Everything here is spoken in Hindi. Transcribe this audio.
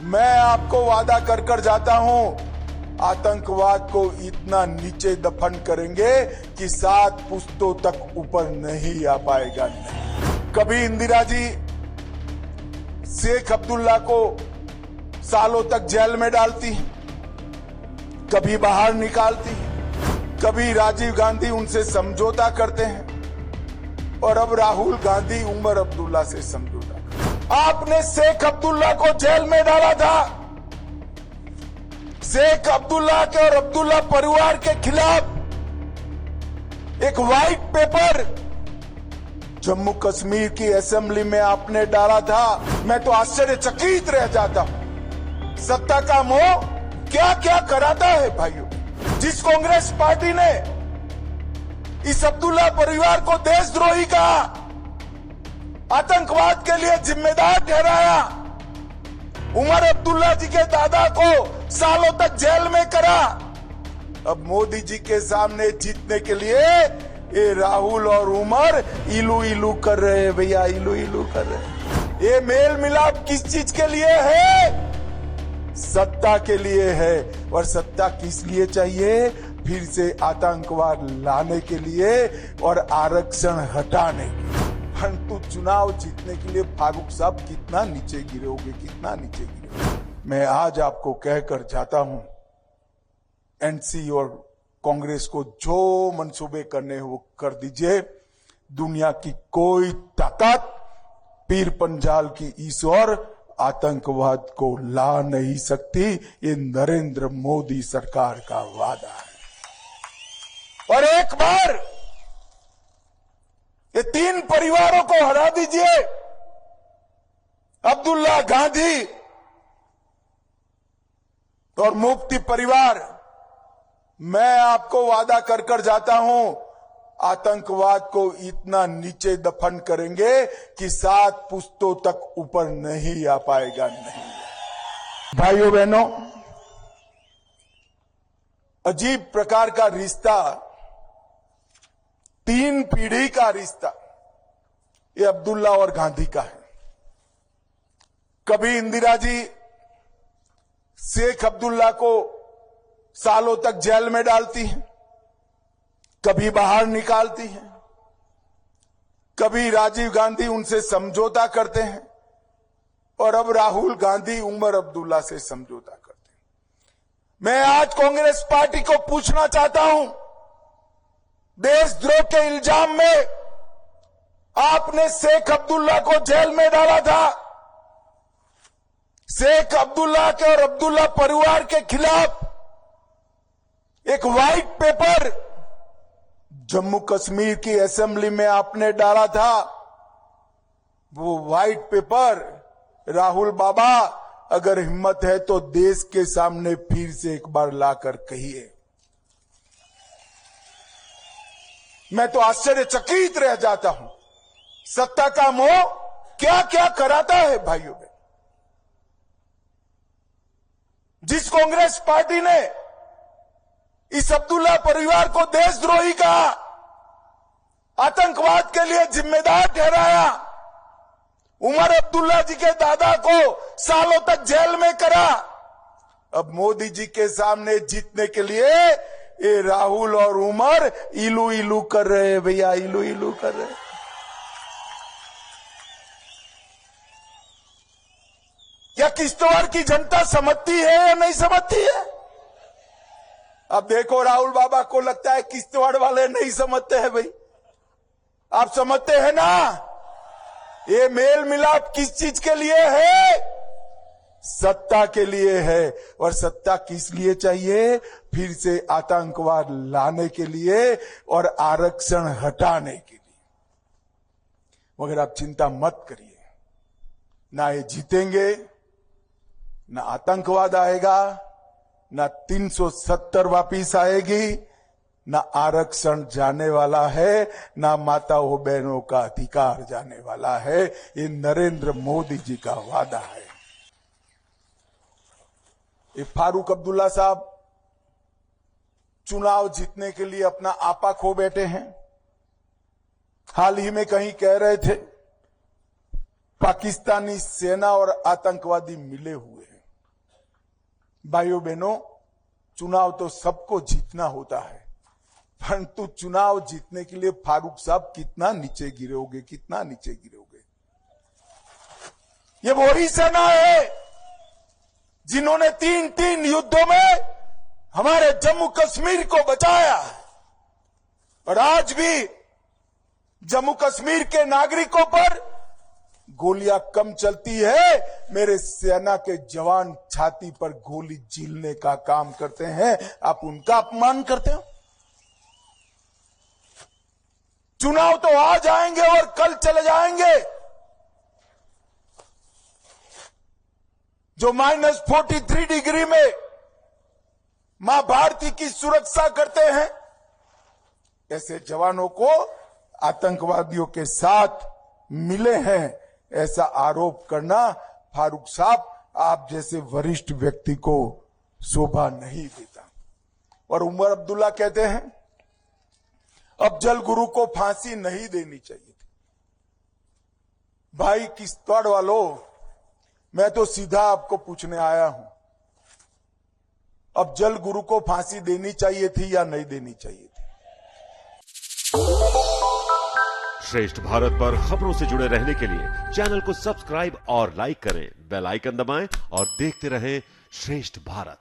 मैं आपको वादा कर कर जाता हूं, आतंकवाद को इतना नीचे दफन करेंगे कि 7 पुश्तों तक ऊपर नहीं आ पाएगा। नहीं। कभी इंदिरा जी शेख अब्दुल्ला को सालों तक जेल में डालती, कभी बाहर निकालती, कभी राजीव गांधी उनसे समझौता करते हैं और अब राहुल गांधी उमर अब्दुल्ला से समझौता। आपने शेख अब्दुल्ला को जेल में डाला था। शेख अब्दुल्ला के और अब्दुल्ला परिवार के खिलाफ एक व्हाइट पेपर जम्मू कश्मीर की असेंबली में आपने डाला था। मैं तो आश्चर्यचकित रह जाता हूं। सत्ता का मोह क्या क्या कराता है भाइयों। जिस कांग्रेस पार्टी ने इस अब्दुल्ला परिवार को देशद्रोही कहा, आतंकवाद के लिए जिम्मेदार ठहराया, उमर अब्दुल्ला जी के दादा को सालों तक जेल में करा, अब मोदी जी के सामने जीतने के लिए ये राहुल और उमर इलू इलू कर रहे हैं। भैया इलू इलू कर रहे हैं। ये मेल मिलाप किस चीज के लिए है? सत्ता के लिए है। और सत्ता किस लिए चाहिए? फिर से आतंकवाद लाने के लिए और आरक्षण हटाने के लिए। परंतु चुनाव जीतने के लिए फारूक साहब कितना नीचे गिरोगे, कितना नीचे गिरोगे। मैं आज आपको कहकर जाता हूं, एनसी और कांग्रेस को जो मंसूबे करने हैं वो कर दीजिए। दुनिया की कोई ताकत पीर पंजाल की ईश्वर आतंकवाद को ला नहीं सकती। ये नरेंद्र मोदी सरकार का वादा है। और एक बार ये 3 परिवारों को हरा दीजिए, अब्दुल्ला, गांधी और मुफ्ती परिवार। मैं आपको वादा कर कर जाता हूं, आतंकवाद को इतना नीचे दफन करेंगे कि 7 पुश्तों तक ऊपर नहीं आ पाएगा। नहीं। भाइयों बहनों, अजीब प्रकार का रिश्ता, 3 पीढ़ी का रिश्ता ये अब्दुल्ला और गांधी का है। कभी इंदिरा जी शेख अब्दुल्ला को सालों तक जेल में डालती हैं, कभी बाहर निकालती हैं, कभी राजीव गांधी उनसे समझौता करते हैं और अब राहुल गांधी उमर अब्दुल्ला से समझौता करते हैं। मैं आज कांग्रेस पार्टी को पूछना चाहता हूं, देशद्रोह के इल्जाम में आपने शेख अब्दुल्ला को जेल में डाला था। शेख अब्दुल्ला के और अब्दुल्ला परिवार के खिलाफ एक व्हाइट पेपर जम्मू कश्मीर की असेंबली में आपने डाला था। वो व्हाइट पेपर राहुल बाबा, अगर हिम्मत है तो देश के सामने फिर से एक बार लाकर कहिए। मैं तो आश्चर्यचकित रह जाता हूं। सत्ता का मोह क्या क्या कराता है भाइयों में। जिस कांग्रेस पार्टी ने इस अब्दुल्ला परिवार को देशद्रोही कहा, आतंकवाद के लिए जिम्मेदार ठहराया, उमर अब्दुल्ला जी के दादा को सालों तक जेल में करा, अब मोदी जी के सामने जीतने के लिए ये राहुल और उमर इलू इलू कर रहे हैं। भैया इलू इलू कर रहे हैं। क्या किश्तवाड़ की जनता समझती है या नहीं समझती है? अब देखो, राहुल बाबा को लगता है किश्तवाड़ वाले नहीं समझते हैं। भाई आप समझते हैं ना, ये मेल मिलाप किस चीज के लिए है? सत्ता के लिए है। और सत्ता किस लिए चाहिए? फिर से आतंकवाद लाने के लिए और आरक्षण हटाने के लिए। मगर आप चिंता मत करिए, ना ये जीतेंगे, ना आतंकवाद आएगा, ना 370 वापिस आएगी, ना आरक्षण जाने वाला है, ना माताओं बहनों का अधिकार जाने वाला है। ये नरेंद्र मोदी जी का वादा है। ये फारूक अब्दुल्ला साहब चुनाव जीतने के लिए अपना आपा खो बैठे हैं। हाल ही में कहीं कह रहे थे पाकिस्तानी सेना और आतंकवादी मिले हुए हैं। भाइयों बहनों, चुनाव तो सबको जीतना होता है, परंतु चुनाव जीतने के लिए फारूक साहब कितना नीचे गिरोगे, कितना नीचे गिरोगे। ये वही सेना है जिन्होंने 3 युद्धों में हमारे जम्मू कश्मीर को बचाया, और आज भी जम्मू कश्मीर के नागरिकों पर गोलियां कम चलती है, मेरे सेना के जवान छाती पर गोली झीलने का काम करते हैं, आप उनका अपमान करते हो। चुनाव तो आज आएंगे और कल चले जाएंगे। जो -43 डिग्री में मां भारती की सुरक्षा करते हैं, ऐसे जवानों को आतंकवादियों के साथ मिले हैं, ऐसा आरोप करना फारूक साहब आप जैसे वरिष्ठ व्यक्ति को शोभा नहीं देता। और उमर अब्दुल्ला कहते हैं अफजल गुरु को फांसी नहीं देनी चाहिए थी। भाई किश्तवाड़ वालों, मैं तो सीधा आपको पूछने आया हूं, अफजल गुरु को फांसी देनी चाहिए थी या नहीं देनी चाहिए थी? श्रेष्ठ भारत पर खबरों से जुड़े रहने के लिए चैनल को सब्सक्राइब और लाइक करें, बेल आइकन दबाएं और देखते रहें श्रेष्ठ भारत।